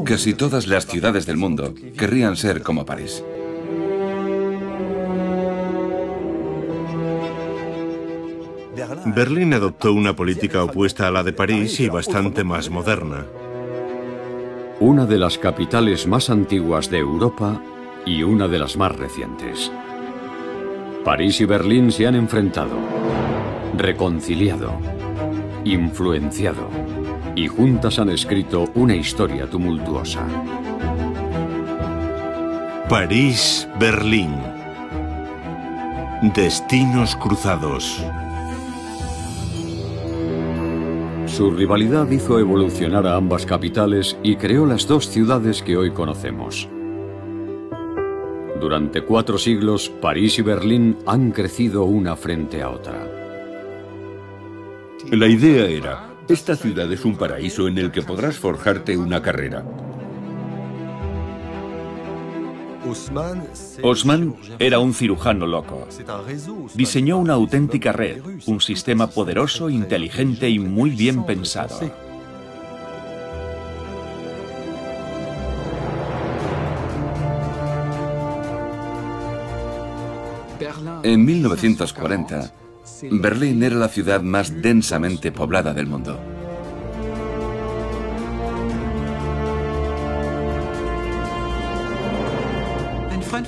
Casi todas las ciudades del mundo querrían ser como París. Berlín adoptó una política opuesta a la de París y bastante más moderna. Una de las capitales más antiguas de Europa y una de las más recientes. París y Berlín se han enfrentado, reconciliado, influenciado y juntas han escrito una historia tumultuosa. París-Berlín. Destinos cruzados. Su rivalidad hizo evolucionar a ambas capitales y creó las dos ciudades que hoy conocemos. Durante 4 siglos, París y Berlín han crecido una frente a otra. La idea era, esta ciudad es un paraíso en el que podrás forjarte una carrera. Haussmann era un cirujano loco. Diseñó una auténtica red, un sistema poderoso, inteligente y muy bien pensado. En 1940, Berlín era la ciudad más densamente poblada del mundo.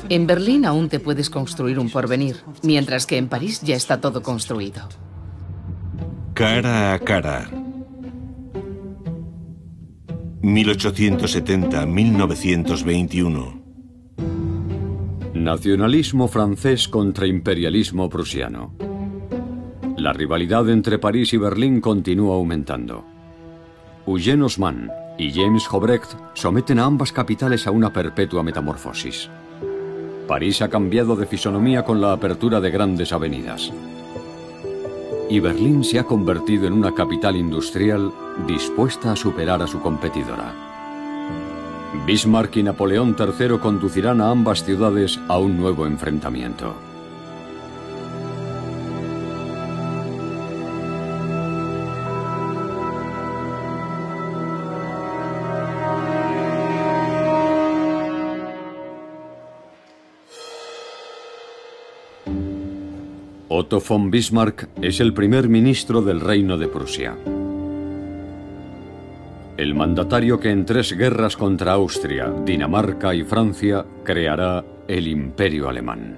En Berlín aún te puedes construir un porvenir, mientras que en París ya está todo construido. Cara a cara. 1870-1921. Nacionalismo francés contra imperialismo prusiano. La rivalidad entre París y Berlín continúa aumentando. Eugène Haussmann y James Hobrecht someten a ambas capitales a una perpetua metamorfosis. París ha cambiado de fisonomía con la apertura de grandes avenidas. Y Berlín se ha convertido en una capital industrial dispuesta a superar a su competidora. Bismarck y Napoleón III conducirán a ambas ciudades a un nuevo enfrentamiento. Otto von Bismarck es el primer ministro del Reino de Prusia. El mandatario que en 3 guerras contra Austria, Dinamarca y Francia creará el Imperio Alemán.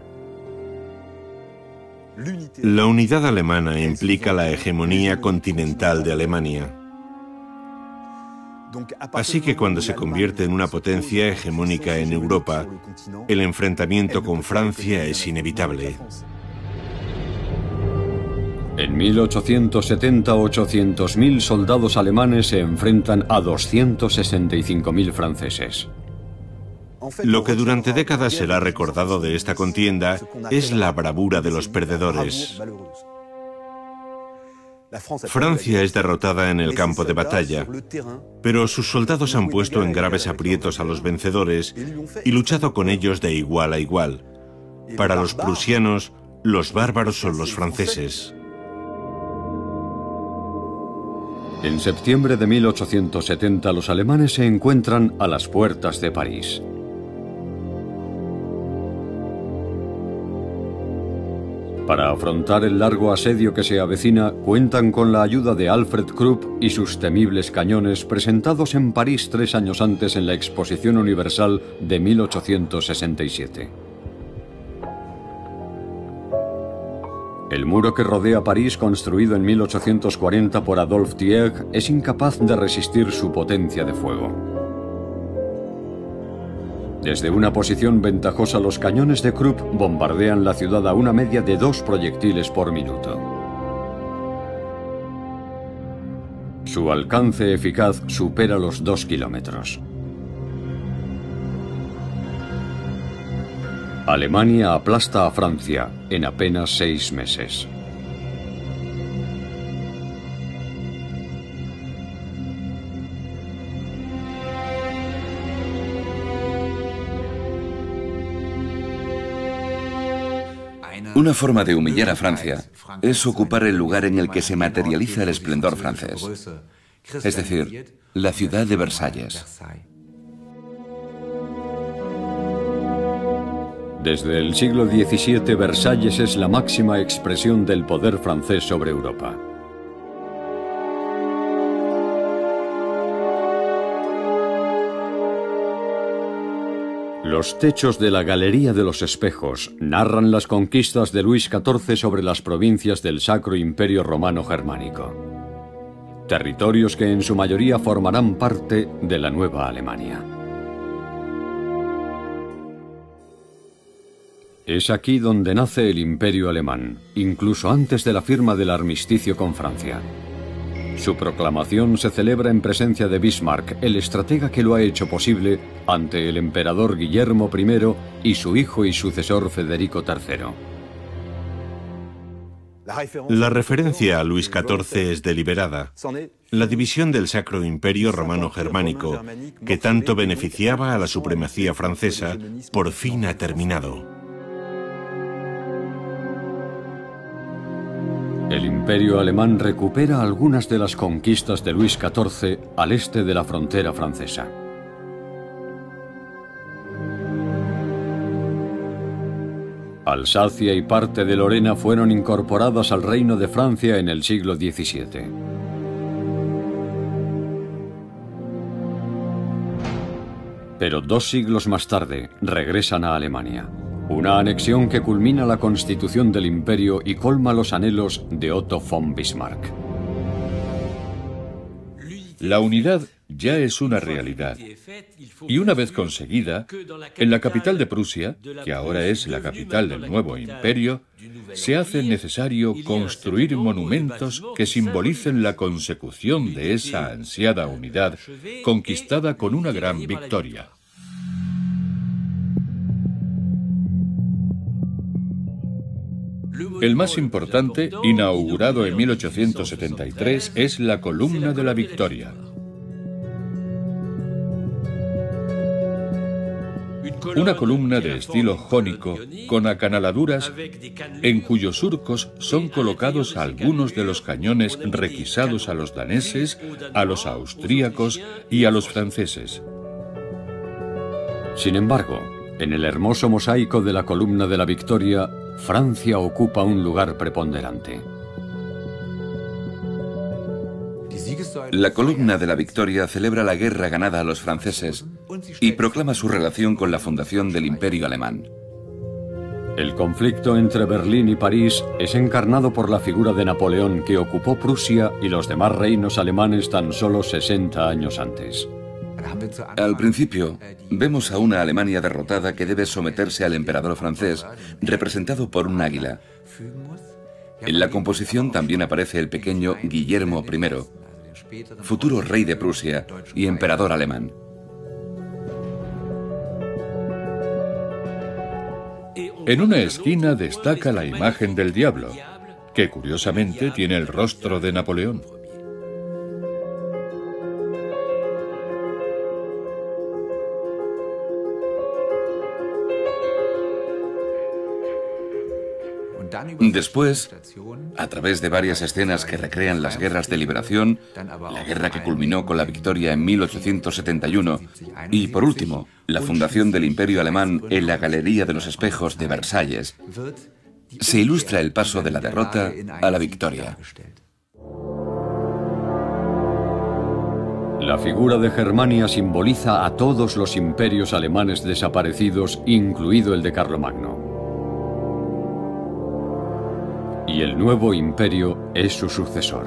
La unidad alemana implica la hegemonía continental de Alemania. Así que cuando se convierte en una potencia hegemónica en Europa, el enfrentamiento con Francia es inevitable. En 1870, 800.000 soldados alemanes se enfrentan a 265.000 franceses. Lo que durante décadas será recordado de esta contienda es la bravura de los perdedores. Francia es derrotada en el campo de batalla, pero sus soldados han puesto en graves aprietos a los vencedores y luchado con ellos de igual a igual. Para los prusianos, los bárbaros son los franceses. En septiembre de 1870 los alemanes se encuentran a las puertas de París. Para afrontar el largo asedio que se avecina, cuentan con la ayuda de Alfred Krupp y sus temibles cañones presentados en París 3 años antes en la Exposición Universal de 1867. El muro que rodea París, construido en 1840 por Adolphe Thiers, es incapaz de resistir su potencia de fuego. Desde una posición ventajosa, los cañones de Krupp bombardean la ciudad a una media de 2 proyectiles por minuto. Su alcance eficaz supera los 2 kilómetros. Alemania aplasta a Francia en apenas 6 meses. Una forma de humillar a Francia es ocupar el lugar en el que se materializa el esplendor francés, es decir, la ciudad de Versalles. Desde el siglo XVII, Versalles es la máxima expresión del poder francés sobre Europa. Los techos de la Galería de los Espejos narran las conquistas de Luis XIV sobre las provincias del Sacro Imperio Romano Germánico, territorios que en su mayoría formarán parte de la Nueva Alemania. Es aquí donde nace el Imperio Alemán, incluso antes de la firma del armisticio con Francia. Su proclamación se celebra en presencia de Bismarck, el estratega que lo ha hecho posible ante el emperador Guillermo I y su hijo y sucesor Federico III. La referencia a Luis XIV es deliberada. La división del Sacro Imperio Romano Germánico, que tanto beneficiaba a la supremacía francesa, por fin ha terminado. El Imperio Alemán recupera algunas de las conquistas de Luis XIV al este de la frontera francesa. Alsacia y parte de Lorena fueron incorporadas al Reino de Francia en el siglo XVII. Pero 2 siglos más tarde regresan a Alemania. Una anexión que culmina la constitución del imperio y colma los anhelos de Otto von Bismarck. La unidad ya es una realidad. Y una vez conseguida, en la capital de Prusia, que ahora es la capital del nuevo imperio, se hace necesario construir monumentos que simbolicen la consecución de esa ansiada unidad conquistada con una gran victoria. El más importante, inaugurado en 1873, es la Columna de la Victoria. Una columna de estilo jónico con acanaladuras en cuyos surcos son colocados algunos de los cañones requisados a los daneses, a los austríacos y a los franceses. Sin embargo, en el hermoso mosaico de la Columna de la Victoria, Francia ocupa un lugar preponderante. La Columna de la Victoria celebra la guerra ganada a los franceses y proclama su relación con la fundación del Imperio Alemán. El conflicto entre Berlín y París es encarnado por la figura de Napoleón, que ocupó Prusia y los demás reinos alemanes tan solo 60 años antes. Al principio, vemos a una Alemania derrotada que debe someterse al emperador francés, representado por un águila. En la composición también aparece el pequeño Guillermo I, futuro rey de Prusia y emperador alemán. En una esquina destaca la imagen del diablo, que curiosamente tiene el rostro de Napoleón. Después, a través de varias escenas que recrean las guerras de liberación, la guerra que culminó con la victoria en 1871, y por último, la fundación del Imperio Alemán en la Galería de los Espejos de Versalles, se ilustra el paso de la derrota a la victoria. La figura de Germania simboliza a todos los imperios alemanes desaparecidos, incluido el de Carlomagno. Y el nuevo imperio es su sucesor.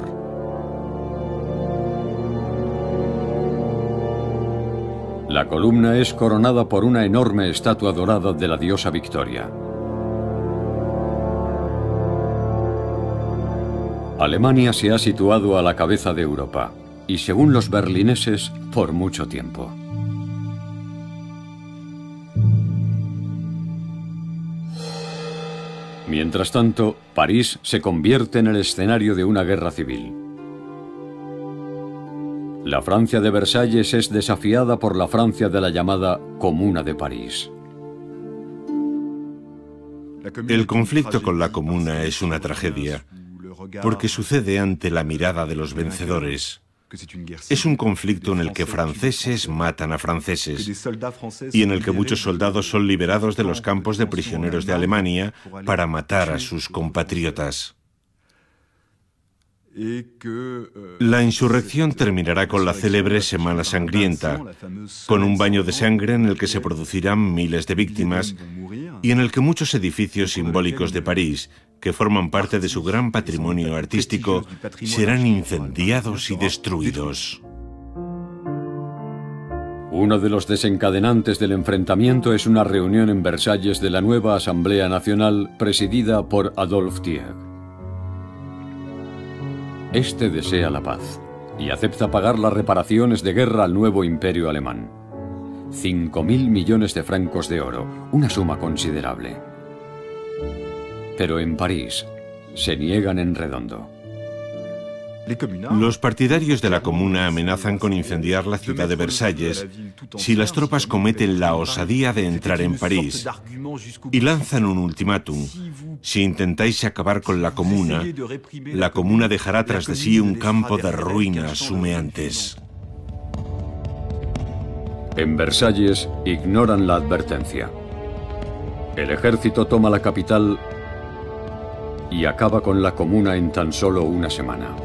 La columna es coronada por una enorme estatua dorada de la diosa Victoria. Alemania se ha situado a la cabeza de Europa, y según los berlineses, por mucho tiempo. Mientras tanto, París se convierte en el escenario de una guerra civil. La Francia de Versalles es desafiada por la Francia de la llamada Comuna de París. El conflicto con la Comuna es una tragedia, porque sucede ante la mirada de los vencedores, Es un conflicto en el que franceses matan a franceses y en el que muchos soldados son liberados de los campos de prisioneros de Alemania para matar a sus compatriotas. La insurrección terminará con la célebre Semana Sangrienta, con un baño de sangre en el que se producirán miles de víctimas y en el que muchos edificios simbólicos de París, que forman parte de su gran patrimonio artístico, serán incendiados y destruidos. Uno de los desencadenantes del enfrentamiento es una reunión en Versalles de la nueva Asamblea Nacional presidida por Adolphe Thiers. Este desea la paz y acepta pagar las reparaciones de guerra al nuevo imperio alemán. 5.000 millones de francos de oro, una suma considerable. Pero en París se niegan en redondo. Los partidarios de la Comuna amenazan con incendiar la ciudad de Versalles si las tropas cometen la osadía de entrar en París y lanzan un ultimátum. Si intentáis acabar con la Comuna dejará tras de sí un campo de ruinas humeantes. En Versalles ignoran la advertencia. El ejército toma la capital y acaba con la Comuna en tan solo una semana.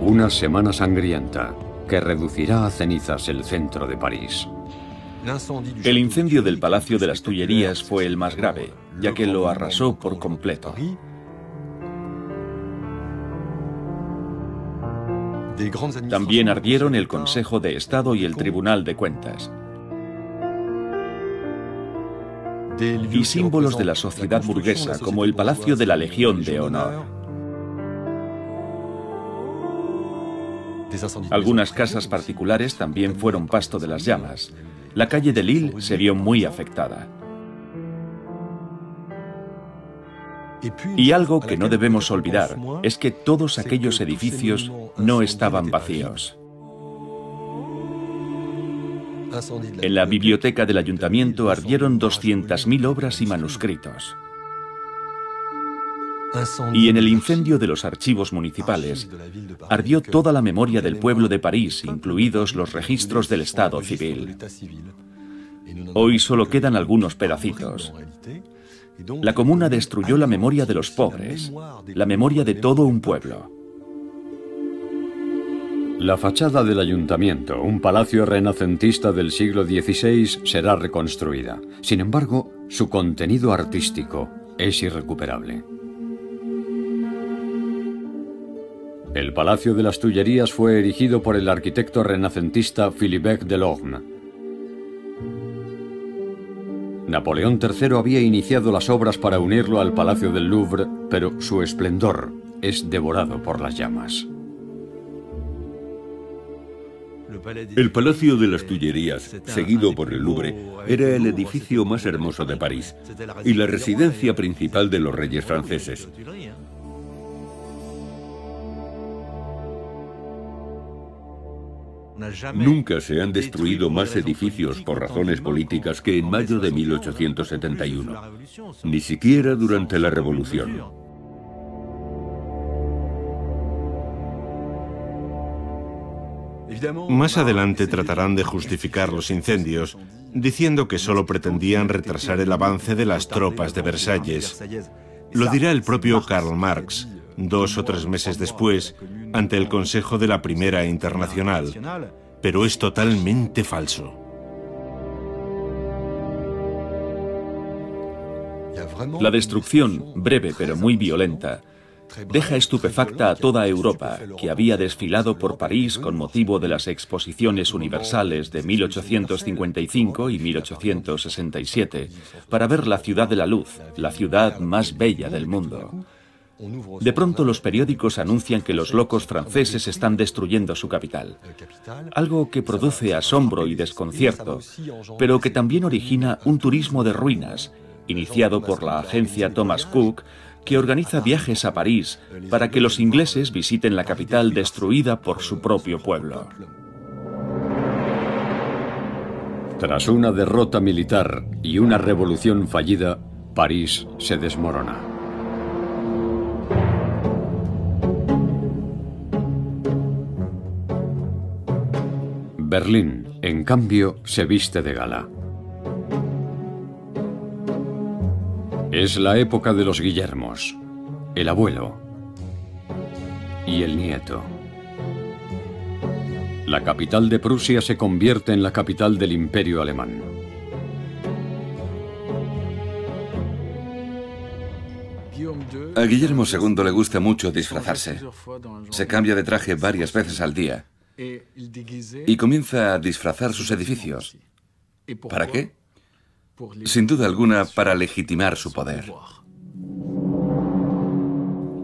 Una semana sangrienta que reducirá a cenizas el centro de París. El incendio del Palacio de las Tullerías fue el más grave, ya que lo arrasó por completo. También ardieron el Consejo de Estado y el Tribunal de Cuentas. Y símbolos de la sociedad burguesa, como el Palacio de la Legión de Honor. Algunas casas particulares también fueron pasto de las llamas. La calle de Lille se vio muy afectada. Y algo que no debemos olvidar es que todos aquellos edificios no estaban vacíos. En la biblioteca del ayuntamiento ardieron 200.000 obras y manuscritos. Y en el incendio de los archivos municipales ardió toda la memoria del pueblo de París, incluidos los registros del Estado civil. Hoy solo quedan algunos pedacitos. La Comuna destruyó la memoria de los pobres, la memoria de todo un pueblo. La fachada del ayuntamiento, un palacio renacentista del siglo XVI, será reconstruida. Sin embargo, su contenido artístico es irrecuperable. El Palacio de las Tullerías fue erigido por el arquitecto renacentista Philibert Delorme. Napoleón III había iniciado las obras para unirlo al Palacio del Louvre, pero su esplendor es devorado por las llamas. El Palacio de las Tullerías, seguido por el Louvre, era el edificio más hermoso de París y la residencia principal de los reyes franceses. Nunca se han destruido más edificios por razones políticas que en mayo de 1871, ni siquiera durante la Revolución. Más adelante tratarán de justificar los incendios, diciendo que solo pretendían retrasar el avance de las tropas de Versalles. Lo dirá el propio Karl Marx, 2 o 3 meses después, ante el Consejo de la Primera Internacional, pero es totalmente falso. La destrucción, breve pero muy violenta, deja estupefacta a toda Europa, que había desfilado por París con motivo de las Exposiciones Universales de 1855 y 1867, para ver la Ciudad de la Luz, la ciudad más bella del mundo. De pronto los periódicos anuncian que los locos franceses están destruyendo su capital. Algo que produce asombro y desconcierto, pero que también origina un turismo de ruinas, iniciado por la agencia Thomas Cook, que organiza viajes a París para que los ingleses visiten la capital destruida por su propio pueblo. Tras una derrota militar y una revolución fallida, París se desmorona. Berlín, en cambio, se viste de gala. Es la época de los Guillermos, el abuelo y el nieto. La capital de Prusia se convierte en la capital del Imperio Alemán. A Guillermo II le gusta mucho disfrazarse. Se cambia de traje varias veces al día y comienza a disfrazar sus edificios. ¿Para qué? Sin duda alguna, para legitimar su poder.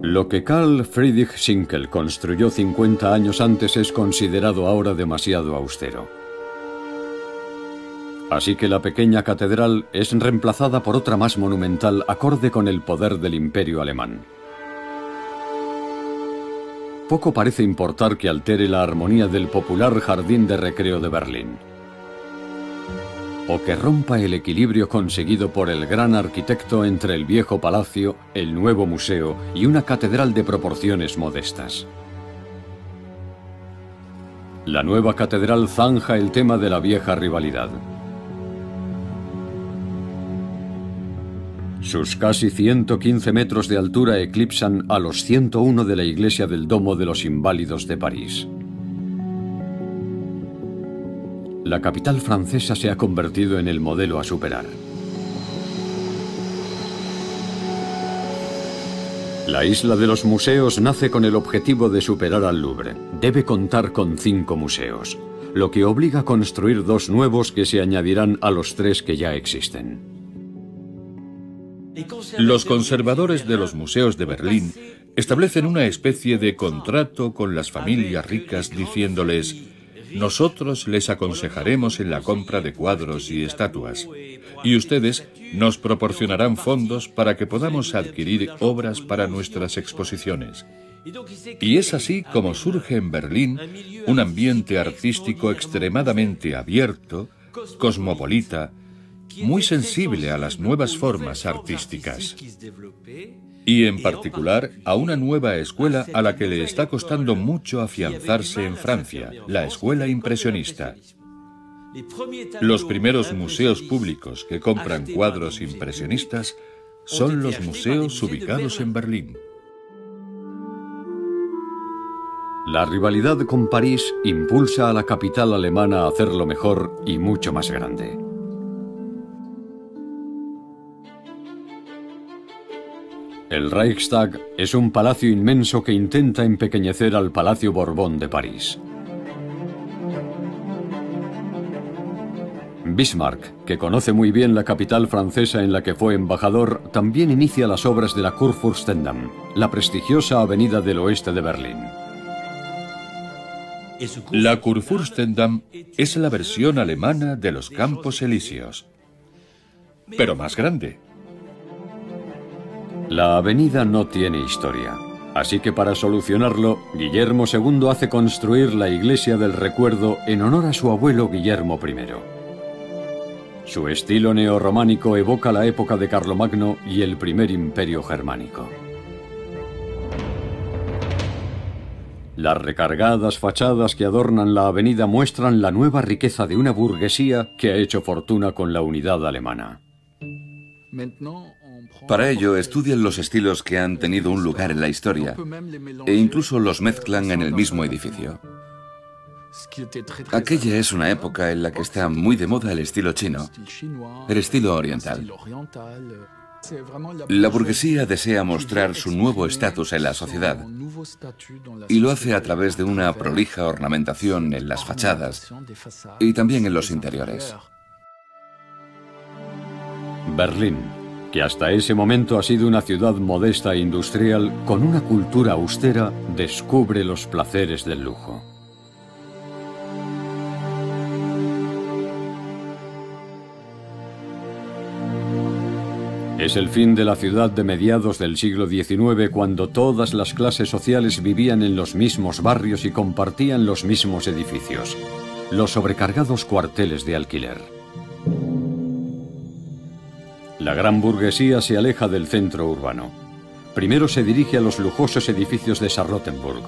Lo que Karl Friedrich Schinkel construyó 50 años antes es considerado ahora demasiado austero. Así que la pequeña catedral es reemplazada por otra más monumental acorde con el poder del Imperio Alemán. Poco parece importar que altere la armonía del popular jardín de recreo de Berlín, o que rompa el equilibrio conseguido por el gran arquitecto entre el viejo palacio, el nuevo museo y una catedral de proporciones modestas. La nueva catedral zanja el tema de la vieja rivalidad. Sus casi 115 metros de altura eclipsan a los 101 de la iglesia del Domo de los Inválidos de París. La capital francesa se ha convertido en el modelo a superar. La isla de los museos nace con el objetivo de superar al Louvre. Debe contar con 5 museos, lo que obliga a construir 2 nuevos que se añadirán a los 3 que ya existen. Los conservadores de los museos de Berlín establecen una especie de contrato con las familias ricas diciéndoles: nosotros les aconsejaremos en la compra de cuadros y estatuas, y ustedes nos proporcionarán fondos para que podamos adquirir obras para nuestras exposiciones. Y es así como surge en Berlín un ambiente artístico extremadamente abierto, cosmopolita, muy sensible a las nuevas formas artísticas. Y en particular a una nueva escuela a la que le está costando mucho afianzarse en Francia, la escuela impresionista. Los primeros museos públicos que compran cuadros impresionistas son los museos ubicados en Berlín. La rivalidad con París impulsa a la capital alemana a hacerlo mejor y mucho más grande. El Reichstag es un palacio inmenso que intenta empequeñecer al Palacio Borbón de París. Bismarck, que conoce muy bien la capital francesa en la que fue embajador, también inicia las obras de la Kurfürstendamm, la prestigiosa avenida del oeste de Berlín. La Kurfürstendamm es la versión alemana de los Campos Elíseos, pero más grande. La avenida no tiene historia, así que para solucionarlo, Guillermo II hace construir la Iglesia del Recuerdo en honor a su abuelo Guillermo I. Su estilo neorrománico evoca la época de Carlomagno y el primer imperio germánico. Las recargadas fachadas que adornan la avenida muestran la nueva riqueza de una burguesía que ha hecho fortuna con la unidad alemana. Para ello, estudian los estilos que han tenido un lugar en la historia e incluso los mezclan en el mismo edificio. Aquella es una época en la que está muy de moda el estilo chino, el estilo oriental. La burguesía desea mostrar su nuevo estatus en la sociedad y lo hace a través de una prolija ornamentación en las fachadas y también en los interiores. Berlín, que hasta ese momento ha sido una ciudad modesta e industrial, con una cultura austera, descubre los placeres del lujo. Es el fin de la ciudad de mediados del siglo XIX, cuando todas las clases sociales vivían en los mismos barrios y compartían los mismos edificios, los sobrecargados cuarteles de alquiler. La gran burguesía se aleja del centro urbano. Primero se dirige a los lujosos edificios de Charlottenburg.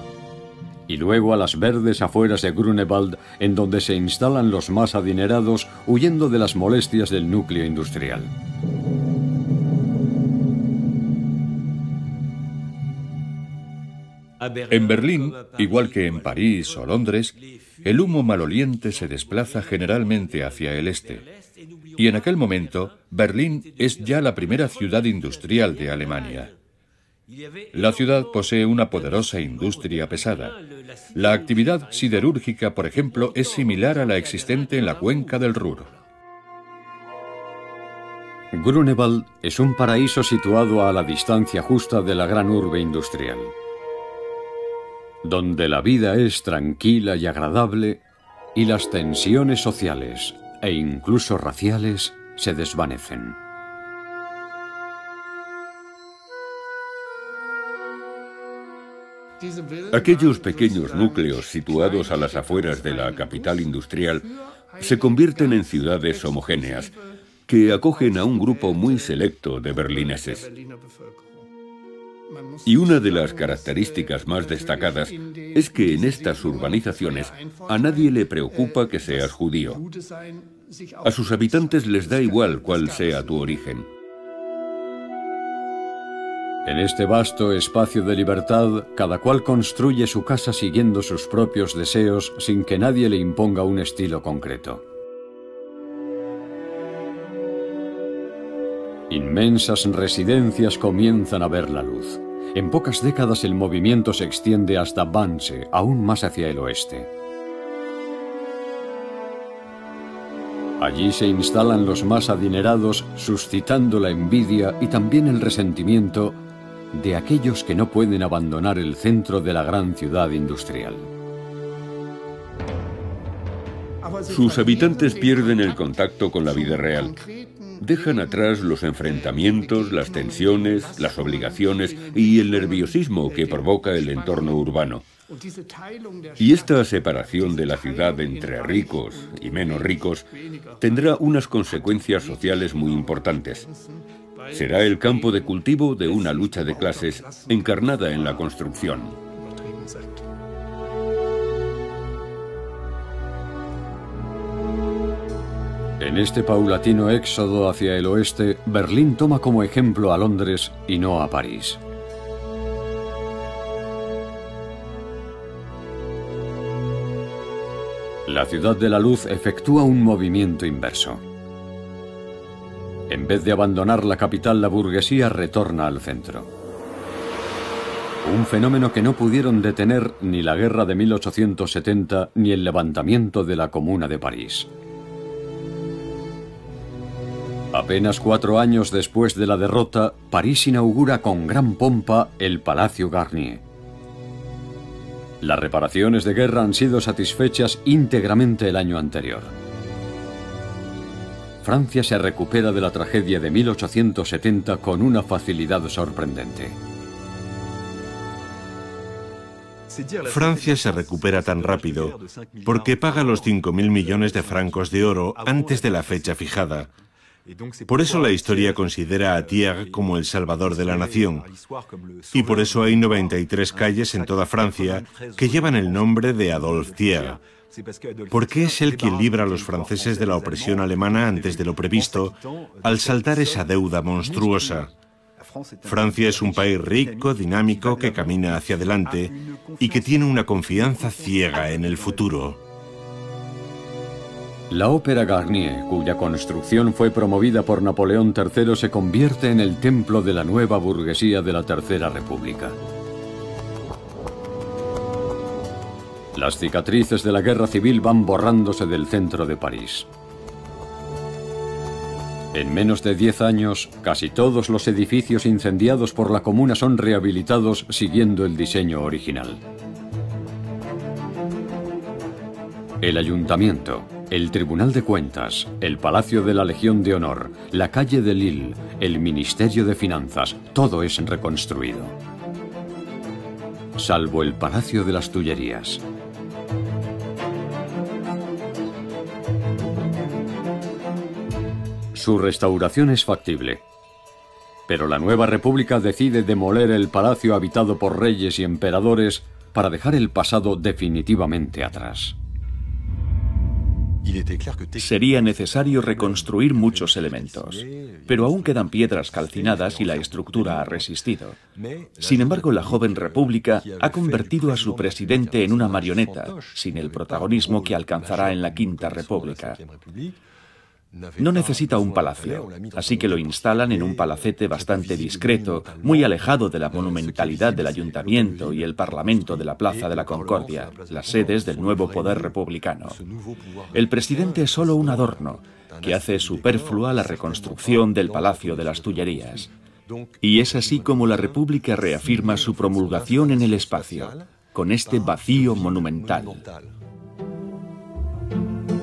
y luego a las verdes afueras de Grunewald, en donde se instalan los más adinerados, huyendo de las molestias del núcleo industrial. En Berlín, igual que en París o Londres, el humo maloliente se desplaza generalmente hacia el este. Y en aquel momento, Berlín es ya la primera ciudad industrial de Alemania. La ciudad posee una poderosa industria pesada. La actividad siderúrgica, por ejemplo, es similar a la existente en la cuenca del Ruhr. Grunewald es un paraíso situado a la distancia justa de la gran urbe industrial, donde la vida es tranquila y agradable y las tensiones sociales e incluso raciales se desvanecen. Aquellos pequeños núcleos situados a las afueras de la capital industrial se convierten en ciudades homogéneas que acogen a un grupo muy selecto de berlineses. Y una de las características más destacadas es que en estas urbanizaciones a nadie le preocupa que seas judío. A sus habitantes les da igual cuál sea tu origen. En este vasto espacio de libertad, cada cual construye su casa siguiendo sus propios deseos sin que nadie le imponga un estilo concreto. Inmensas residencias comienzan a ver la luz. En pocas décadas el movimiento se extiende hasta Wannsee, aún más hacia el oeste. Allí se instalan los más adinerados, suscitando la envidia y también el resentimiento de aquellos que no pueden abandonar el centro de la gran ciudad industrial. Sus habitantes pierden el contacto con la vida real. Dejan atrás los enfrentamientos, las tensiones, las obligaciones y el nerviosismo que provoca el entorno urbano. Y esta separación de la ciudad entre ricos y menos ricos tendrá unas consecuencias sociales muy importantes. Será el campo de cultivo de una lucha de clases encarnada en la construcción. En este paulatino éxodo hacia el oeste, Berlín toma como ejemplo a Londres y no a París. La ciudad de la luz efectúa un movimiento inverso. En vez de abandonar la capital, la burguesía retorna al centro. Un fenómeno que no pudieron detener ni la guerra de 1870 ni el levantamiento de la Comuna de París. Apenas 4 años después de la derrota, París inaugura con gran pompa el Palacio Garnier. Las reparaciones de guerra han sido satisfechas íntegramente el año anterior. Francia se recupera de la tragedia de 1870 con una facilidad sorprendente. Francia se recupera tan rápido porque paga los 5.000 millones de francos de oro antes de la fecha fijada. Por eso la historia considera a Thiers como el salvador de la nación. Y por eso hay 93 calles en toda Francia que llevan el nombre de Adolphe Thiers. Porque es él quien libra a los franceses de la opresión alemana antes de lo previsto, al saldar esa deuda monstruosa. Francia es un país rico, dinámico, que camina hacia adelante y que tiene una confianza ciega en el futuro. La Ópera Garnier, cuya construcción fue promovida por Napoleón III, se convierte en el templo de la nueva burguesía de la Tercera República. Las cicatrices de la guerra civil van borrándose del centro de París. En menos de 10 años, casi todos los edificios incendiados por la Comuna son rehabilitados siguiendo el diseño original. El Ayuntamiento, el Tribunal de Cuentas, el Palacio de la Legión de Honor, la calle de Lille, el Ministerio de Finanzas, todo es reconstruido. Salvo el Palacio de las Tullerías. Su restauración es factible. Pero la nueva república decide demoler el palacio habitado por reyes y emperadores para dejar el pasado definitivamente atrás. Sería necesario reconstruir muchos elementos, pero aún quedan piedras calcinadas y la estructura ha resistido. Sin embargo, la joven república ha convertido a su presidente en una marioneta, sin el protagonismo que alcanzará en la Quinta República. No necesita un palacio, así que lo instalan en un palacete bastante discreto, muy alejado de la monumentalidad del ayuntamiento y el parlamento de la Plaza de la Concordia, las sedes del nuevo poder republicano. El presidente es solo un adorno, que hace superflua la reconstrucción del Palacio de las Tullerías. Y es así como la República reafirma su promulgación en el espacio, con este vacío monumental.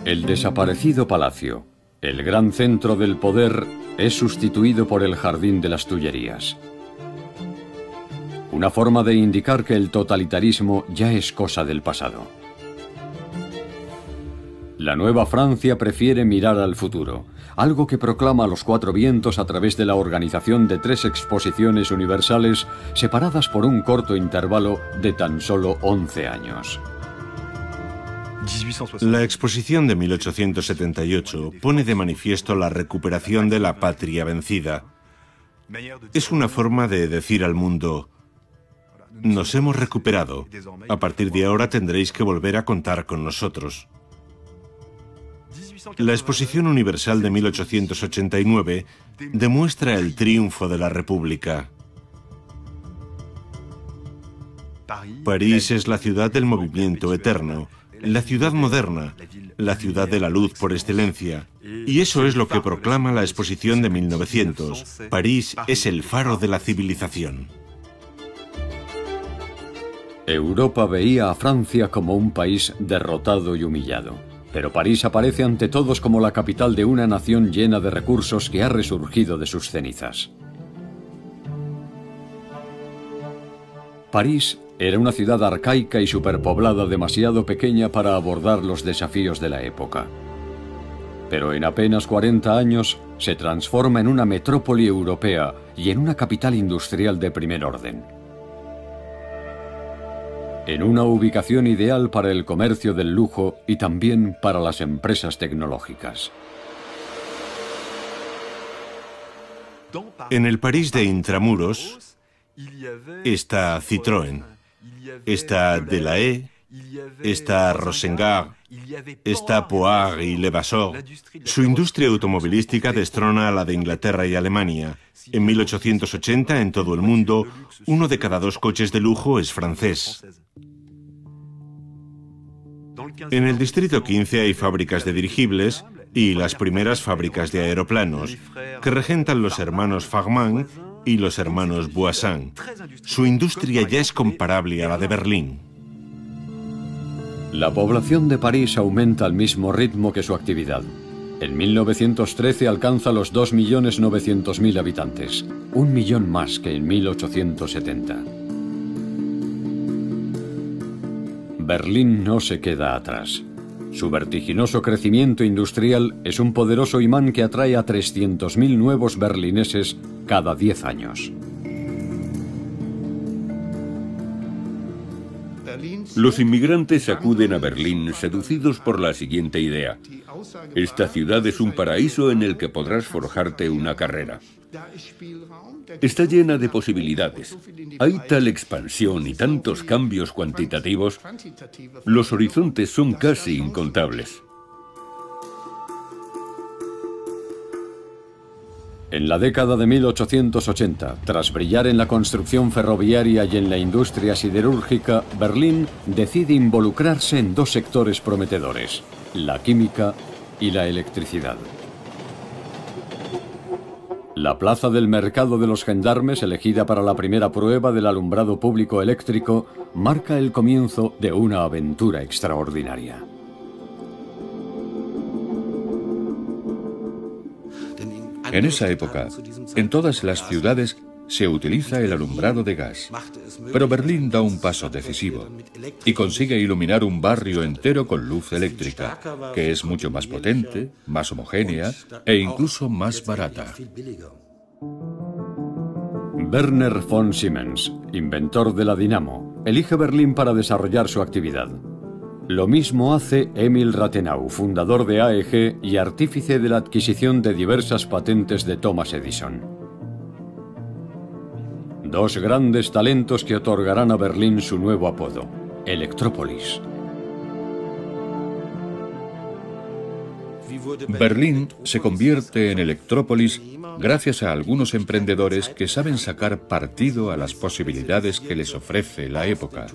El desaparecido palacio, el gran centro del poder, es sustituido por el Jardín de las Tullerías. Una forma de indicar que el totalitarismo ya es cosa del pasado. La nueva Francia prefiere mirar al futuro, algo que proclama a los cuatro vientos a través de la organización de 3 exposiciones universales separadas por un corto intervalo de tan solo 11 años. La exposición de 1878 pone de manifiesto la recuperación de la patria vencida. Es una forma de decir al mundo: nos hemos recuperado. A partir de ahora tendréis que volver a contar con nosotros. La Exposición Universal de 1889 demuestra el triunfo de la República. París es la ciudad del movimiento eterno, la ciudad moderna, la ciudad de la luz por excelencia. Y eso es lo que proclama la exposición de 1900. París es el faro de la civilización. Europa veía a Francia como un país derrotado y humillado. Pero París aparece ante todos como la capital de una nación llena de recursos que ha resurgido de sus cenizas. París era una ciudad arcaica y superpoblada demasiado pequeña para abordar los desafíos de la época. Pero en apenas 40 años se transforma en una metrópoli europea y en una capital industrial de primer orden. En una ubicación ideal para el comercio del lujo y también para las empresas tecnológicas. En el París de intramuros está Citroën, está Delahaye, está Rosengart, está Poire y Levasseur. Su industria automovilística destrona a la de Inglaterra y Alemania. En 1880, en todo el mundo, 1 de cada 2 coches de lujo es francés. En el distrito 15 hay fábricas de dirigibles y las primeras fábricas de aeroplanos, que regentan los hermanos Farman y los hermanos Boissin. Su industria ya es comparable a la de Berlín. La población de París aumenta al mismo ritmo que su actividad. En 1913 alcanza los 2.900.000 habitantes, 1 millón más que en 1870. Berlín no se queda atrás. Su vertiginoso crecimiento industrial es un poderoso imán que atrae a 300.000 nuevos berlineses cada 10 años. Los inmigrantes acuden a Berlín seducidos por la siguiente idea: esta ciudad es un paraíso en el que podrás forjarte una carrera. Está llena de posibilidades. Hay tal expansión y tantos cambios cuantitativos. Los horizontes son casi incontables. En la década de 1880, tras brillar en la construcción ferroviaria y en la industria siderúrgica, Berlín decide involucrarse en 2 sectores prometedores: la química y la electricidad. La plaza del Mercado de los Gendarmes, elegida para la primera prueba del alumbrado público eléctrico, marca el comienzo de una aventura extraordinaria. En esa época, en todas las ciudades se utiliza el alumbrado de gas, pero Berlín da un paso decisivo y consigue iluminar un barrio entero con luz eléctrica, que es mucho más potente, más homogénea e incluso más barata. Werner von Siemens, inventor de la dinamo, elige Berlín para desarrollar su actividad. Lo mismo hace Emil Rathenau, fundador de AEG y artífice de la adquisición de diversas patentes de Thomas Edison. Dos grandes talentos que otorgarán a Berlín su nuevo apodo, Electrópolis. Berlín se convierte en Electrópolis gracias a algunos emprendedores que saben sacar partido a las posibilidades que les ofrece la época.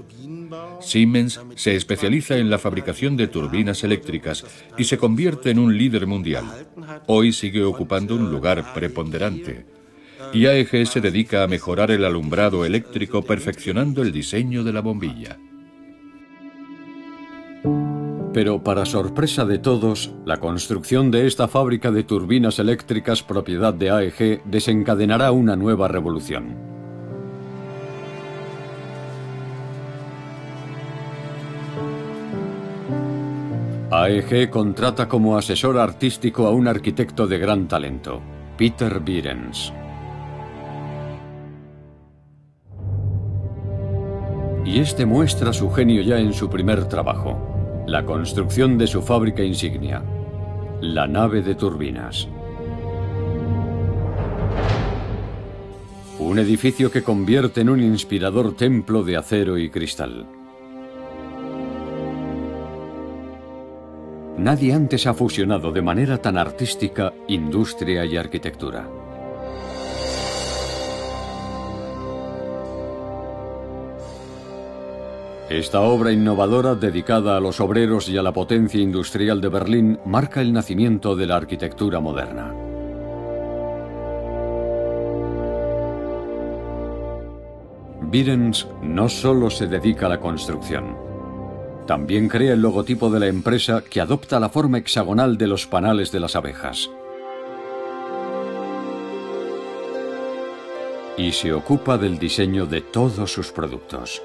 Siemens se especializa en la fabricación de turbinas eléctricas y se convierte en un líder mundial. Hoy sigue ocupando un lugar preponderante. Y AEG se dedica a mejorar el alumbrado eléctrico perfeccionando el diseño de la bombilla. Pero para sorpresa de todos, la construcción de esta fábrica de turbinas eléctricas propiedad de AEG desencadenará una nueva revolución. AEG contrata como asesor artístico a un arquitecto de gran talento, Peter Behrens. Y este muestra su genio ya en su primer trabajo. La construcción de su fábrica insignia, la nave de turbinas. Un edificio que convierte en un inspirador templo de acero y cristal. Nadie antes ha fusionado de manera tan artística industria y arquitectura. Esta obra innovadora, dedicada a los obreros y a la potencia industrial de Berlín, marca el nacimiento de la arquitectura moderna. Behrens no solo se dedica a la construcción, también crea el logotipo de la empresa que adopta la forma hexagonal de los panales de las abejas. Y se ocupa del diseño de todos sus productos.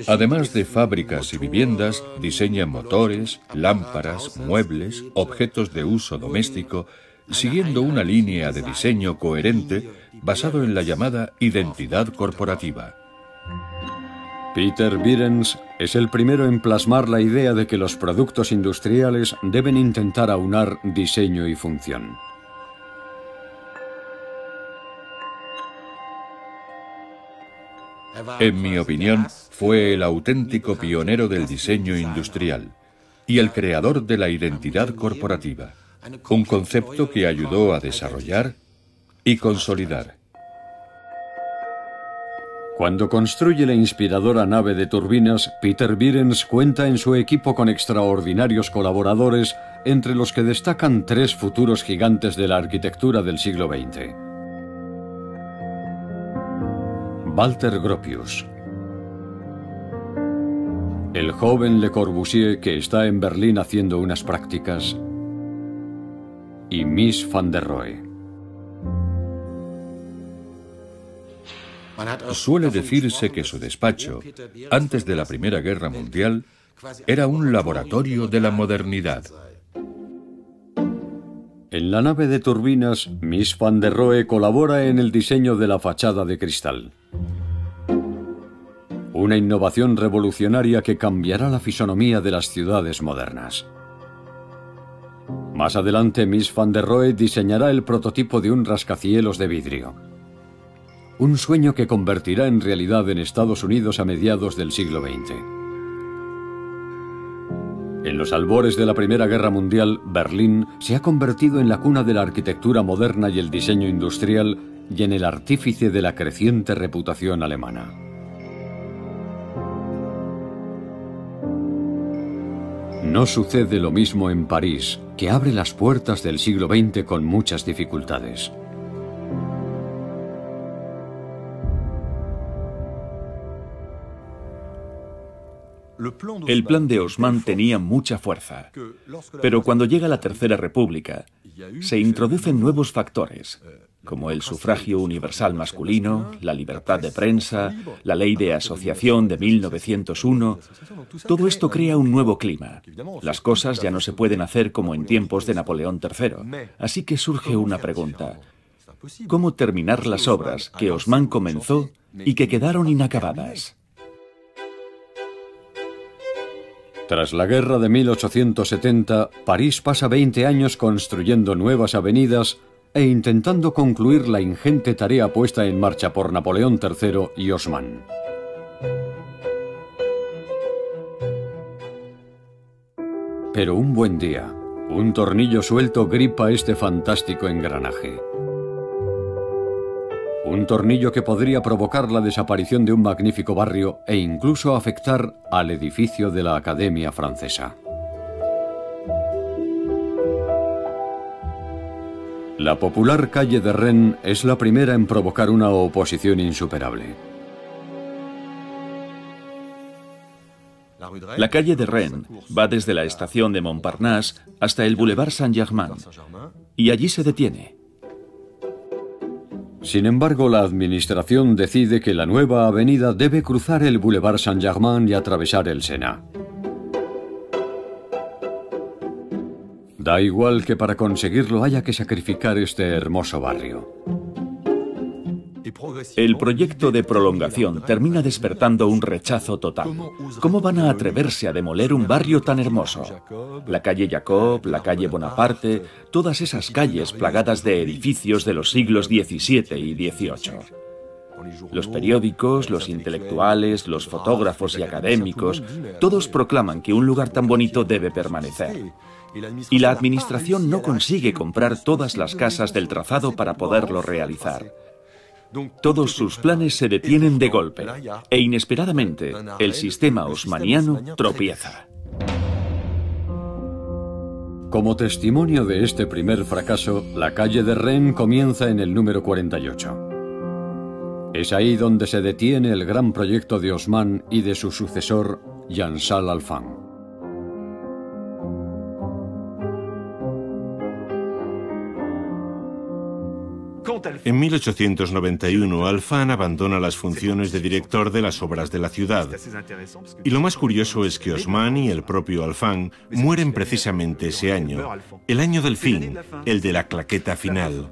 Además de fábricas y viviendas, diseña motores, lámparas, muebles, objetos de uso doméstico, siguiendo una línea de diseño coherente basado en la llamada identidad corporativa. Peter Behrens es el primero en plasmar la idea de que los productos industriales deben intentar aunar diseño y función. En mi opinión, fue el auténtico pionero del diseño industrial y el creador de la identidad corporativa, un concepto que ayudó a desarrollar y consolidar. Cuando construye la inspiradora nave de turbinas, Peter Behrens cuenta en su equipo con extraordinarios colaboradores, entre los que destacan tres futuros gigantes de la arquitectura del siglo XX. Walter Gropius, el joven Le Corbusier que está en Berlín haciendo unas prácticas, y Mies van der Rohe. Suele decirse que su despacho, antes de la Primera Guerra Mundial, era un laboratorio de la modernidad. En la nave de turbinas, Mies van der Rohe colabora en el diseño de la fachada de cristal. Una innovación revolucionaria que cambiará la fisonomía de las ciudades modernas. Más adelante, Mies van der Rohe diseñará el prototipo de un rascacielos de vidrio. Un sueño que convertirá en realidad en Estados Unidos a mediados del siglo XX. En los albores de la Primera Guerra Mundial, Berlín se ha convertido en la cuna de la arquitectura moderna y el diseño industrial y en el artífice de la creciente reputación alemana. No sucede lo mismo en París, que abre las puertas del siglo XX con muchas dificultades. El plan de Haussmann tenía mucha fuerza, pero cuando llega la Tercera República, se introducen nuevos factores, como el sufragio universal masculino, la libertad de prensa, la ley de asociación de 1901. Todo esto crea un nuevo clima. Las cosas ya no se pueden hacer como en tiempos de Napoleón III, así que surge una pregunta. ¿Cómo terminar las obras que Haussmann comenzó y que quedaron inacabadas? Tras la guerra de 1870, París pasa 20 años construyendo nuevas avenidas e intentando concluir la ingente tarea puesta en marcha por Napoleón III y Haussmann. Pero un buen día, un tornillo suelto gripa este fantástico engranaje. Un tornillo que podría provocar la desaparición de un magnífico barrio e incluso afectar al edificio de la Academia Francesa. La popular calle de Rennes es la primera en provocar una oposición insuperable. La calle de Rennes va desde la estación de Montparnasse hasta el Boulevard Saint-Germain, y allí se detiene. Sin embargo, la administración decide que la nueva avenida debe cruzar el Boulevard Saint-Germain y atravesar el Sena. Da igual que para conseguirlo haya que sacrificar este hermoso barrio. El proyecto de prolongación termina despertando un rechazo total. ¿Cómo van a atreverse a demoler un barrio tan hermoso? La calle Jacob, la calle Bonaparte, todas esas calles plagadas de edificios de los siglos XVII y XVIII. Los periódicos, los intelectuales, los fotógrafos y académicos, todos proclaman que un lugar tan bonito debe permanecer. Y la administración no consigue comprar todas las casas del trazado para poderlo realizar. Todos sus planes se detienen de golpe e inesperadamente el sistema haussmanniano tropieza. Como testimonio de este primer fracaso, la calle de Rennes comienza en el número 48. Es ahí donde se detiene el gran proyecto de Haussmann y de su sucesor, Jean-Charles Alphand. En 1891, Alphand abandona las funciones de director de las obras de la ciudad. Y lo más curioso es que Haussmann y el propio Alphand mueren precisamente ese año, el año del fin, el de la claqueta final.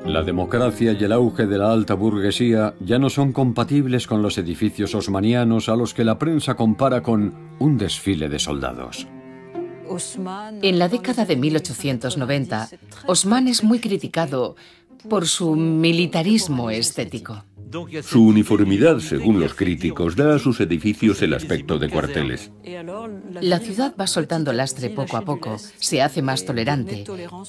La democracia y el auge de la alta burguesía ya no son compatibles con los edificios haussmannianos a los que la prensa compara con un desfile de soldados. En la década de 1890, Haussmann es muy criticado por su militarismo estético. Su uniformidad, según los críticos, da a sus edificios el aspecto de cuarteles. La ciudad va soltando lastre poco a poco, se hace más tolerante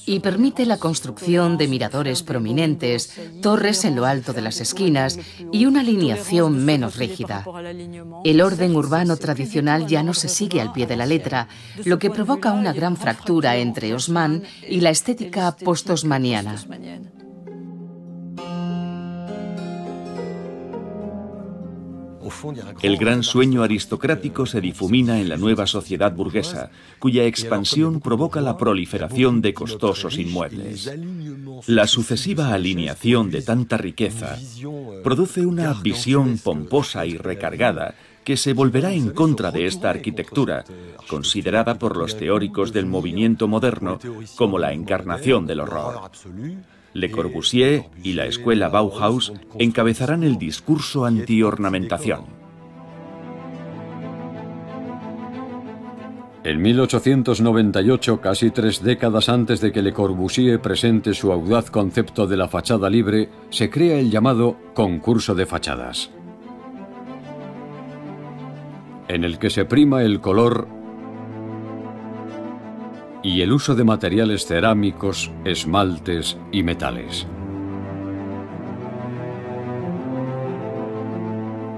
y permite la construcción de miradores prominentes, torres en lo alto de las esquinas y una alineación menos rígida. El orden urbano tradicional ya no se sigue al pie de la letra, lo que provoca una gran fractura entre Haussmann y la estética post-haussmanniana. El gran sueño aristocrático se difumina en la nueva sociedad burguesa, cuya expansión provoca la proliferación de costosos inmuebles. La sucesiva alineación de tanta riqueza produce una visión pomposa y recargada que se volverá en contra de esta arquitectura, considerada por los teóricos del movimiento moderno como la encarnación del horror. Le Corbusier y la escuela Bauhaus encabezarán el discurso anti-ornamentación. En 1898, casi 3 décadas antes de que Le Corbusier presente su audaz concepto de la fachada libre, se crea el llamado concurso de fachadas, en el que se prima el color y el uso de materiales cerámicos, esmaltes y metales.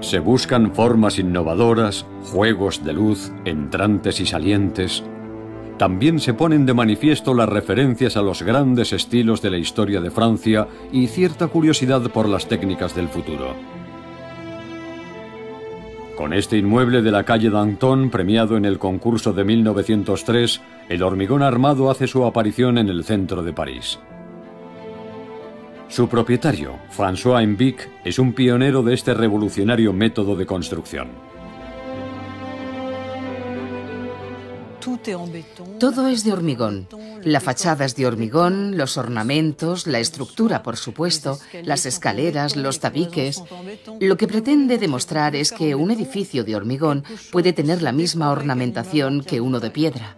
Se buscan formas innovadoras, juegos de luz, entrantes y salientes. También se ponen de manifiesto las referencias a los grandes estilos de la historia de Francia y cierta curiosidad por las técnicas del futuro. Con este inmueble de la calle Danton, premiado en el concurso de 1903, el hormigón armado hace su aparición en el centro de París. Su propietario, François Embic, es un pionero de este revolucionario método de construcción. Todo es de hormigón. La fachada es de hormigón, los ornamentos, la estructura, por supuesto, las escaleras, los tabiques. Lo que pretende demostrar es que un edificio de hormigón puede tener la misma ornamentación que uno de piedra.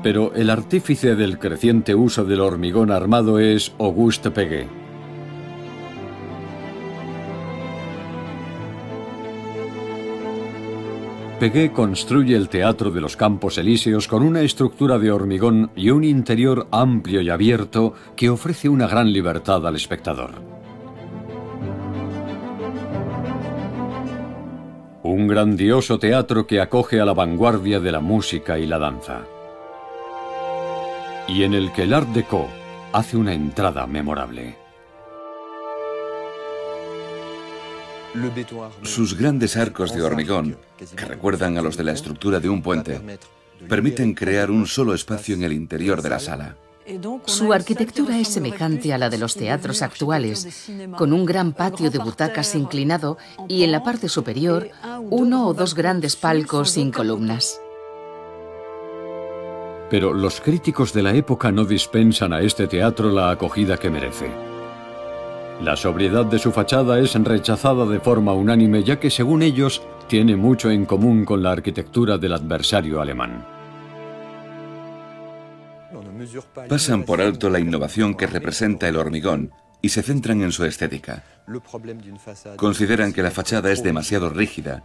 Pero el artífice del creciente uso del hormigón armado es Auguste Piguet. Piguet construye el Teatro de los Campos Elíseos con una estructura de hormigón y un interior amplio y abierto que ofrece una gran libertad al espectador. Un grandioso teatro que acoge a la vanguardia de la música y la danza. Y en el que el Art Déco hace una entrada memorable. Sus grandes arcos de hormigón, que recuerdan a los de la estructura de un puente, permiten crear un solo espacio en el interior de la sala. Su arquitectura es semejante a la de los teatros actuales, con un gran patio de butacas inclinado y en la parte superior uno o dos grandes palcos sin columnas. Pero los críticos de la época no dispensan a este teatro la acogida que merece. La sobriedad de su fachada es rechazada de forma unánime, ya que, según ellos, tiene mucho en común con la arquitectura del adversario alemán. Pasan por alto la innovación que representa el hormigón y se centran en su estética. Consideran que la fachada es demasiado rígida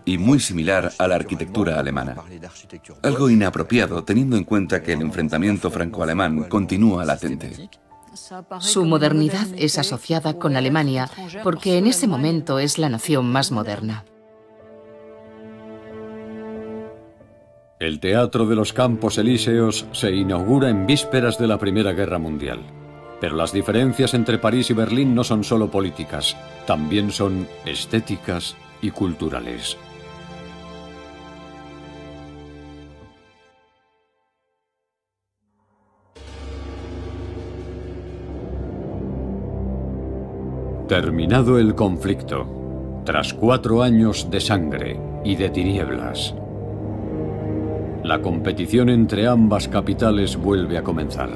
y muy similar a la arquitectura alemana. Algo inapropiado teniendo en cuenta que el enfrentamiento franco-alemán continúa latente. Su modernidad es asociada con Alemania porque en ese momento es la nación más moderna. El Teatro de los Campos Elíseos se inaugura en vísperas de la Primera Guerra Mundial. Pero las diferencias entre París y Berlín no son solo políticas, también son estéticas y culturales. Terminado el conflicto, tras 4 años de sangre y de tinieblas, la competición entre ambas capitales vuelve a comenzar.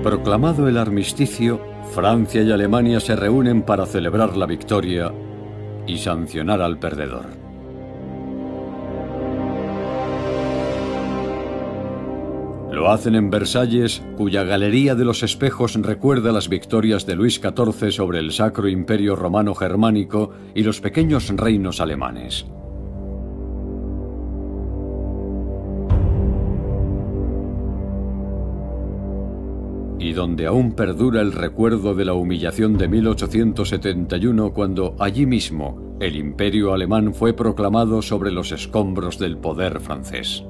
Proclamado el armisticio, Francia y Alemania se reúnen para celebrar la victoria y sancionar al perdedor. Lo hacen en Versalles, cuya Galería de los Espejos recuerda las victorias de Luis XIV sobre el Sacro Imperio Romano Germánico y los pequeños reinos alemanes. Y donde aún perdura el recuerdo de la humillación de 1871, cuando allí mismo el Imperio alemán fue proclamado sobre los escombros del poder francés.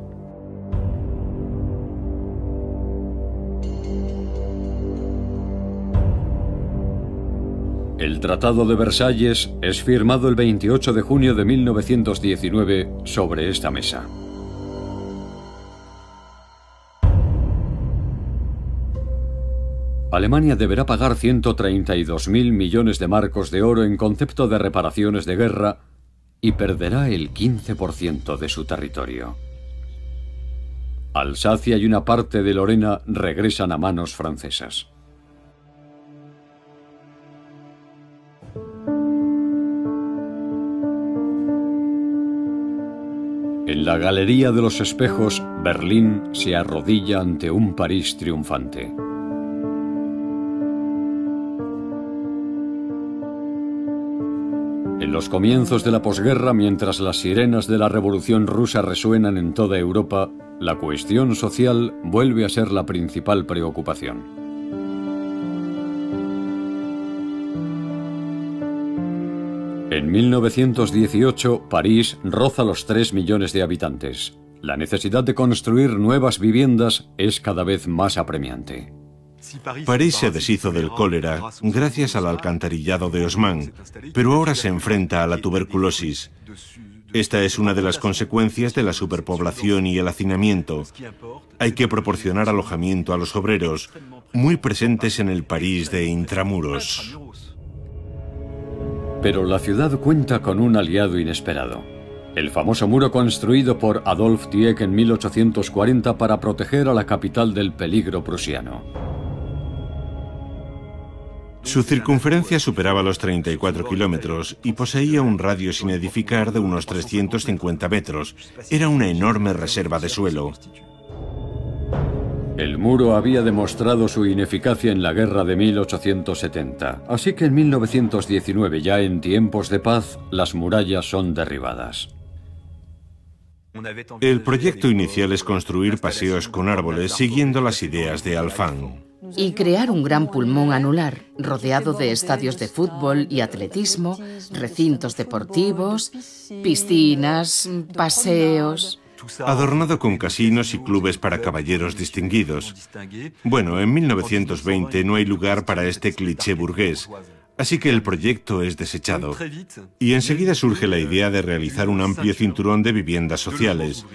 El Tratado de Versalles es firmado el 28 de junio de 1919 sobre esta mesa. Alemania deberá pagar 132.000 millones de marcos de oro en concepto de reparaciones de guerra y perderá el 15% de su territorio. Alsacia y una parte de Lorena regresan a manos francesas. En la Galería de los Espejos, Berlín se arrodilla ante un París triunfante. En los comienzos de la posguerra, mientras las sirenas de la Revolución Rusa resuenan en toda Europa, la cuestión social vuelve a ser la principal preocupación. En 1918, París roza los 3 millones de habitantes. La necesidad de construir nuevas viviendas es cada vez más apremiante. París se deshizo del cólera gracias al alcantarillado de Haussmann, pero ahora se enfrenta a la tuberculosis. Esta es una de las consecuencias de la superpoblación y el hacinamiento. Hay que proporcionar alojamiento a los obreros, muy presentes en el París de intramuros. Pero la ciudad cuenta con un aliado inesperado. El famoso muro construido por Adolphe Tieck en 1840 para proteger a la capital del peligro prusiano. Su circunferencia superaba los 34 kilómetros y poseía un radio sin edificar de unos 350 metros. Era una enorme reserva de suelo. El muro había demostrado su ineficacia en la guerra de 1870, así que en 1919, ya en tiempos de paz, las murallas son derribadas. El proyecto inicial es construir paseos con árboles siguiendo las ideas de Alphand. Y crear un gran pulmón anular, rodeado de estadios de fútbol y atletismo, recintos deportivos, piscinas, paseos... Adornado con casinos y clubes para caballeros distinguidos. Bueno, en 1920 no hay lugar para este cliché burgués, así que el proyecto es desechado. Y enseguida surge la idea de realizar un amplio cinturón de viviendas sociales,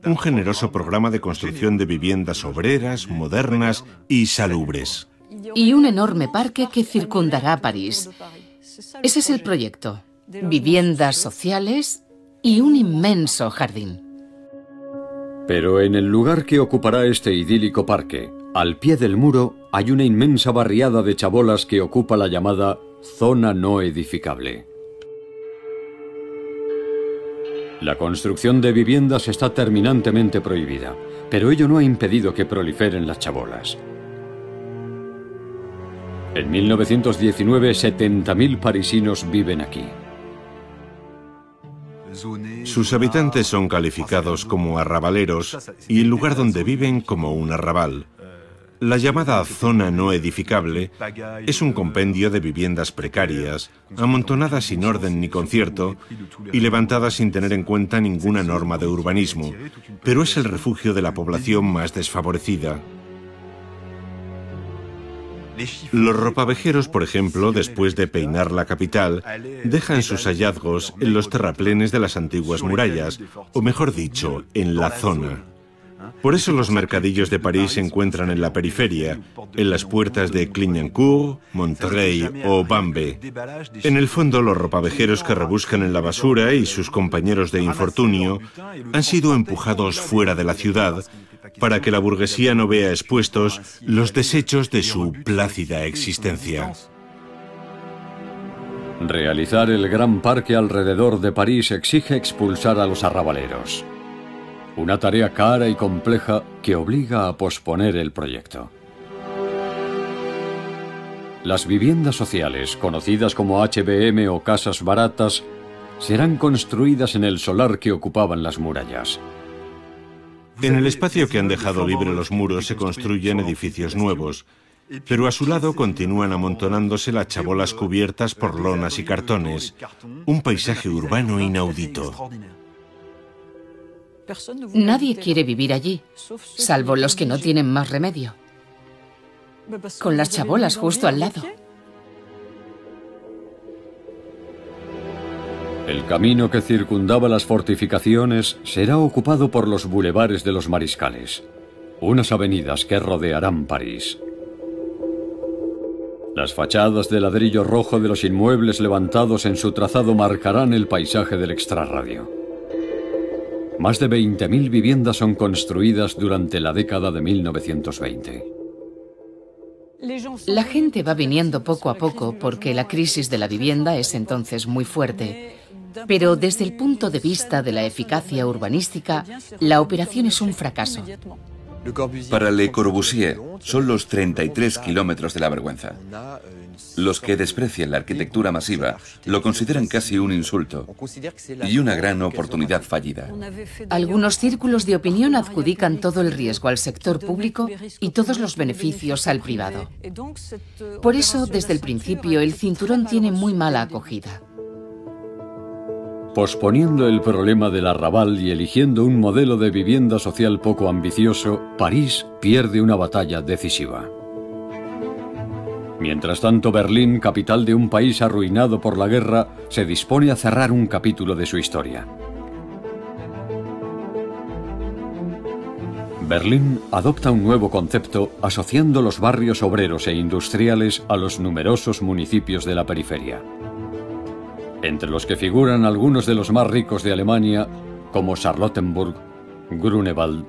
un generoso programa de construcción de viviendas obreras, modernas y salubres. Y un enorme parque que circundará París. Ese es el proyecto. Viviendas sociales y un inmenso jardín. Pero en el lugar que ocupará este idílico parque, al pie del muro, hay una inmensa barriada de chabolas que ocupa la llamada zona no edificable. La construcción de viviendas está terminantemente prohibida, pero ello no ha impedido que proliferen las chabolas. En 1919, 70.000 parisinos viven aquí. Sus habitantes son calificados como arrabaleros y el lugar donde viven como un arrabal. La llamada zona no edificable es un compendio de viviendas precarias, amontonadas sin orden ni concierto y levantadas sin tener en cuenta ninguna norma de urbanismo, pero es el refugio de la población más desfavorecida. Los ropavejeros, por ejemplo, después de peinar la capital, dejan sus hallazgos en los terraplenes de las antiguas murallas, o mejor dicho, en la zona. Por eso los mercadillos de París se encuentran en la periferia, en las puertas de Clignancourt, Montreuil o Bambe. En el fondo, los ropavejeros que rebuscan en la basura y sus compañeros de infortunio han sido empujados fuera de la ciudad para que la burguesía no vea expuestos los desechos de su plácida existencia. Realizar el gran parque alrededor de París exige expulsar a los arrabaleros. Una tarea cara y compleja que obliga a posponer el proyecto. Las viviendas sociales, conocidas como HVM o casas baratas, serán construidas en el solar que ocupaban las murallas. En el espacio que han dejado libre los muros se construyen edificios nuevos, pero a su lado continúan amontonándose las chabolas cubiertas por lonas y cartones, un paisaje urbano inaudito. Nadie quiere vivir allí, salvo los que no tienen más remedio. Con las chabolas justo al lado. El camino que circundaba las fortificaciones será ocupado por los bulevares de los mariscales, unas avenidas que rodearán París. Las fachadas de ladrillo rojo de los inmuebles levantados en su trazado marcarán el paisaje del extrarradio. Más de 20.000 viviendas son construidas durante la década de 1920. La gente va viniendo poco a poco porque la crisis de la vivienda es entonces muy fuerte. Pero desde el punto de vista de la eficacia urbanística, la operación es un fracaso. Para Le Corbusier son los 33 kilómetros de la vergüenza. Los que desprecian la arquitectura masiva lo consideran casi un insulto y una gran oportunidad fallida. Algunos círculos de opinión adjudican todo el riesgo al sector público y todos los beneficios al privado. Por eso, desde el principio, el cinturón tiene muy mala acogida. Posponiendo el problema del arrabal y eligiendo un modelo de vivienda social poco ambicioso, París pierde una batalla decisiva. Mientras tanto, Berlín, capital de un país arruinado por la guerra, se dispone a cerrar un capítulo de su historia. Berlín adopta un nuevo concepto asociando los barrios obreros e industriales a los numerosos municipios de la periferia, entre los que figuran algunos de los más ricos de Alemania, como Charlottenburg, Grunewald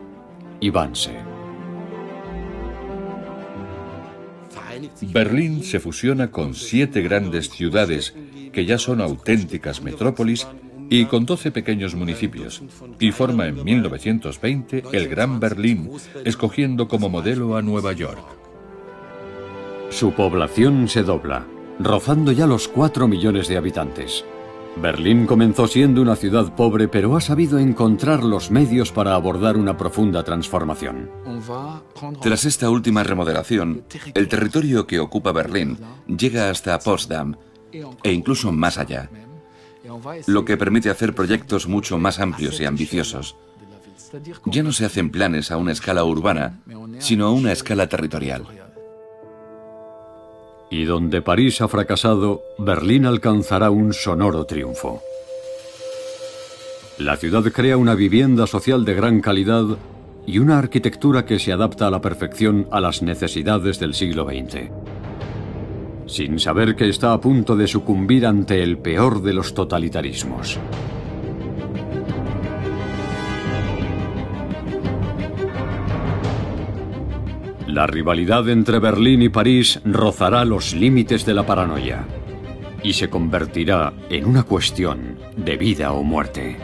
y Wannsee. Berlín se fusiona con 7 grandes ciudades, que ya son auténticas metrópolis, y con 12 pequeños municipios, y forma en 1920 el Gran Berlín, escogiendo como modelo a Nueva York. Su población se dobla, rozando ya los 4 millones de habitantes. Berlín comenzó siendo una ciudad pobre, pero ha sabido encontrar los medios para abordar una profunda transformación. Tras esta última remodelación, el territorio que ocupa Berlín llega hasta Potsdam e incluso más allá, lo que permite hacer proyectos mucho más amplios y ambiciosos. Ya no se hacen planes a una escala urbana, sino a una escala territorial. Y donde París ha fracasado, Berlín alcanzará un sonoro triunfo. La ciudad crea una vivienda social de gran calidad y una arquitectura que se adapta a la perfección a las necesidades del siglo XX, sin saber que está a punto de sucumbir ante el peor de los totalitarismos. La rivalidad entre Berlín y París rozará los límites de la paranoia y se convertirá en una cuestión de vida o muerte.